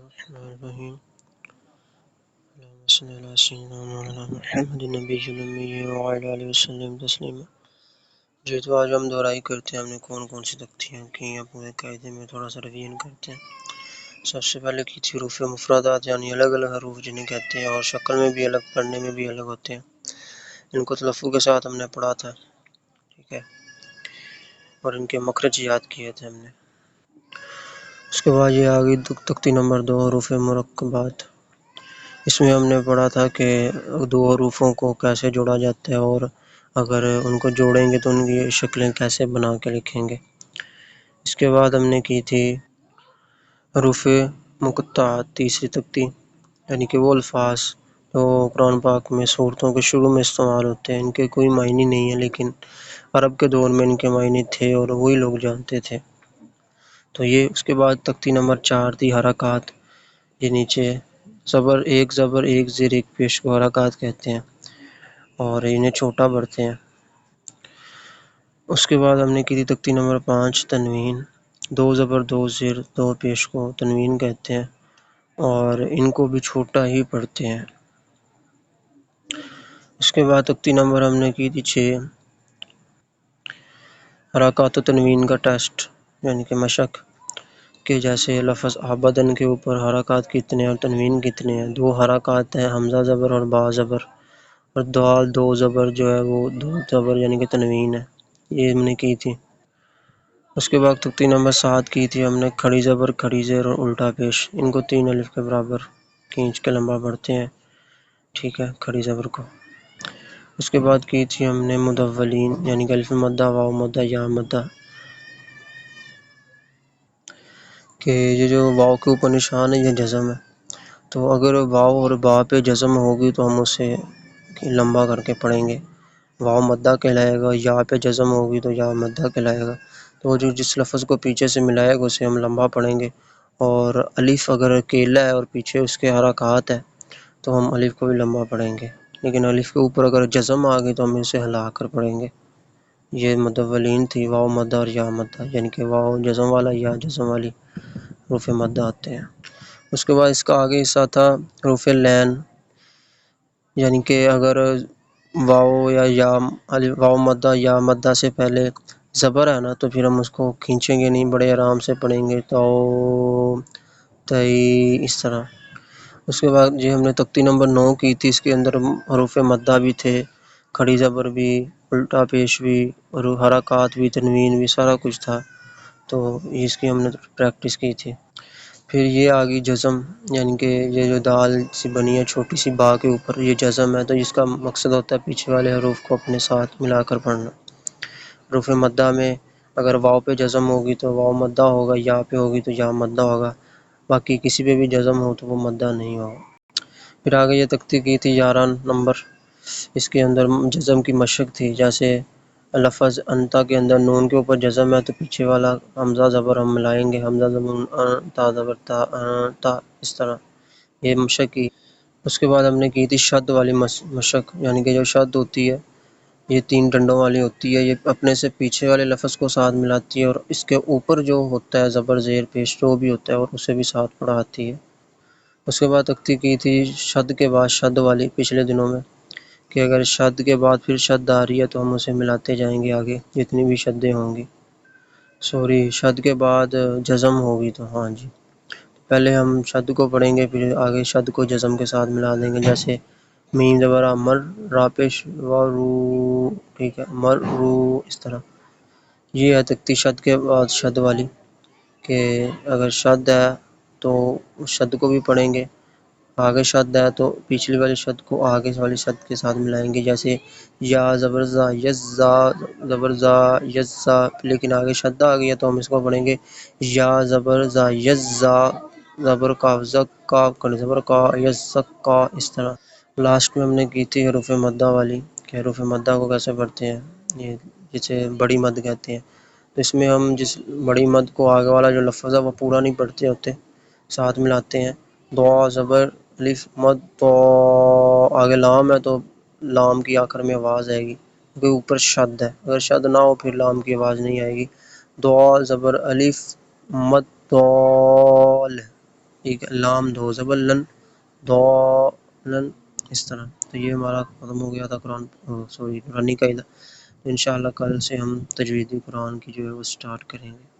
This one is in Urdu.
الرحمن الرحیم اللهم صل علی سیدنا مولانا محمد النبی الأمی وعلی آلہ وسلم تسلیما۔ جی تو آج ہم دہرائی کرتے ہیں ہم نے کون کون سی تختیاں کی ہیں، پورے قاعدے میں تھوڑا سا ریویژن کرتے ہیں۔ سب سے پہلے کی تھی حروف مفردات، یعنی الگ الگ حروف جنہیں کہتے ہیں اور شکل میں بھی الگ، پڑھنے میں بھی الگ ہوتے ہیں۔ ان کو تلفظ کے ساتھ ہم نے پڑھا تھا، ٹھیک ہے، اور ان کے مخرج یاد کیے تھے ہم نے۔ اس کے بعد یہ آگئی تختی نمبر 2، حروف مرکبات۔ اس میں ہم نے پڑھا تھا کہ دو حروفوں کو کیسے جوڑا جاتا ہے اور اگر ان کو جوڑیں گے تو ان کی شکلیں کیسے بنا کے لکھیں گے۔ اس کے بعد ہم نے کی تھی حروف مقطعات، تیسری تختی، یعنی کہ وہ الفاظ جو قرآن پاک میں صورتوں کے شروع میں استعمال ہوتے ہیں۔ ان کے کوئی معنی نہیں ہے، لیکن عرب کے دور میں ان کے معنی تھے اور وہی لوگ جانتے تھے۔ تو یہ اس کے بعد تختی نمبر 4 تھی حرکات۔ یہ نیچے زبر ایک زیر ایک پیش کو حرکات کہتے ہیں اور انہیں چھوٹا پڑھتے ہیں۔ اس کے بعد ہم نے کی تھی تختی نمبر 5 تنوین، 2 زبر 2 زیر 2 پیش کو تنوین کہتے ہیں اور ان کو بھی چھوٹا ہی پڑھتے ہیں۔ اس کے بعد تختی نمبر ہم نے کی تھی 6 حرکات و تنوین کا ٹیسٹ، یعنی کہ مشق، کہ جیسے لفظ آبدن کے اوپر حرکات کتنے اور تنوین کتنے ہیں۔ 2 حرکات ہیں، حمزہ زبر اور با زبر، اور دال 2 زبر جو ہے وہ 2 زبر یعنی کہ تنوین ہے، یہ ہم نے کی تھی۔ اس کے بعد تختی نمبر 7 کی تھی ہم نے کھڑی زبر کھڑی زیر اور الٹا پیش، ان کو 3 الف کے برابر کھینچ کے لمبا پڑھتے ہیں، ٹھیک ہے، کھڑی زبر کو۔ اس کے بعد کی تھی ہم نے مدولین، یعنی کہ الف مدہ، واو مدہ، یا مدہ، کہ یہ جو واو کے اوپر نشان ہے یہ جزم ہے، تو اگر واو اور با پہ جزم ہوگی تو ہم اسے لمبا کر کے پڑھیں گے، واو مدہ کہلائے گا، یا پہ جزم ہوگی تو یا مدہ کہلائے گا۔ تو جو جس لفظ کو پیچھے سے ملائے گا اسے ہم لمبا پڑھیں گے، اور الف اگر اکیلا ہے اور پیچھے اس کے حرکات ہے تو ہم الف کو بھی لمبا پڑھیں گے، لیکن الف کے اوپر اگر جزم آ گئی تو ہم اسے ہلا کر پڑھیں گے۔ یہ مدولین تھی، واو مدہ اور یا مدہ، یعنی کہ واو جزم والا، یا جزم والی حروف مدہ آتے ہیں۔ اس کے بعد اس کا آگے حصہ تھا حروف لین، یعنی کہ اگر واو یا واو مدہ یا مدہ سے پہلے زبر ہے نا تو پھر ہم اس کو کھینچیں گے نہیں، بڑے آرام سے پڑھیں گے، تو تئی، اس طرح۔ اس کے بعد ہم نے تختی نمبر 9 کی تھی، اس کے اندر حروف مدہ بھی تھے، کھڑی زبر بھی، الٹا پیش بھی، اور حرکات بھی، تنوین بھی، سارا کچھ تھا، تو اس کی ہم نے پریکٹس کی تھی۔ پھر یہ آگئی جزم، یعنی کہ یہ جو دال سی بنی ہے چھوٹی سی با کے اوپر، یہ جزم ہے، تو اس کا مقصد ہوتا ہے پیچھے والے حروف کو اپنے ساتھ ملا کر پڑھنا۔ حروف مدہ میں اگر واو پہ جزم ہوگی تو واو مدہ ہوگا، یا پہ ہوگی تو یا مدہ ہوگا، باقی کسی پہ بھی جزم ہو تو وہ مدہ نہیں ہوگا۔ پھر آگے یہ تختی کی تھی 11 نمبر، اس کے اندر جزم کی مشق تھی، جیسے لفظ انتا کے اندر نون کے اوپر جزم ہے تو پیچھے والا حمزہ زبر ہم ملائیں گے، حمزہ زبر تا زبر تا، اس طرح یہ مشق کی۔ اس کے بعد ہم نے کی تھی شد والی مشق، یعنی کہ جو شد ہوتی ہے یہ 3 ڈنڈوں والی ہوتی ہے، یہ اپنے سے پیچھے والے لفظ کو ساتھ ملاتی ہے اور اس کے اوپر جو ہوتا ہے زبر زیر پیش جو بھی ہوتا ہے اور اسے بھی ساتھ پڑھاتی ہے۔ اس کے بعد تختی کی تھی شد کے بعد شد والی، پچھلے دنوں میں، کہ اگر شد کے بعد پھر شد آ رہی ہے تو ہم اسے ملاتے جائیں گے آگے جتنی بھی شدیں ہوں گی، شد کے بعد جزم ہوگی تو ہاں جی، پہلے ہم شد کو پڑھیں گے پھر آگے شد کو جزم کے ساتھ ملا دیں گے، جیسے میم زبر مر، را پیش و رو، ٹھیک ہے، مر رو، اس طرح۔ یہ ہے تختی شد کے بعد شد والی، کہ اگر شد ہے تو شد کو بھی پڑھیں گے، آگے شد ہے تو پچھلی والی شد کو آگے والی شد کے ساتھ ملائیں گے، جیسے یا زبر زا یزا، زبر زا یزا، لیکن آگے شد آ گئی ہے تو ہم اس کو پڑھیں گے یا زبر زا یزا، زبر کاف زک کاف کھڑی زبر کا یزک کا، اس طرح۔ لاسٹ میں ہم نے کی تھی حروف مدہ والی، کہ حروف مدہ کو کیسے پڑھتے ہیں، یہ جسے بڑی مد کہتے ہیں، تو اس میں ہم جس بڑی مد کو آگے والا جو لفظ ہے وہ پورا نہیں پڑھتے ہوتے، ساتھ ملاتے ہیں، دعا زبر الف مد تو، آگے لام ہے تو لام کی آخر میں آواز آئے گی کیونکہ اوپر شد ہے، اگر شد نہ ہو پھر لام کی آواز نہیں آئے گی، دعا زبر الف مد دال، ٹھیک ہے، لام دو زبر لن، دو لن، اس طرح. تو یہ ہمارا ختم ہو گیا تھا قرآن سوری نورانی قاعدہ. انشاءاللہ کل سے ہم تجوید قرآن کی جو ہے وہ سٹارٹ کریں گے.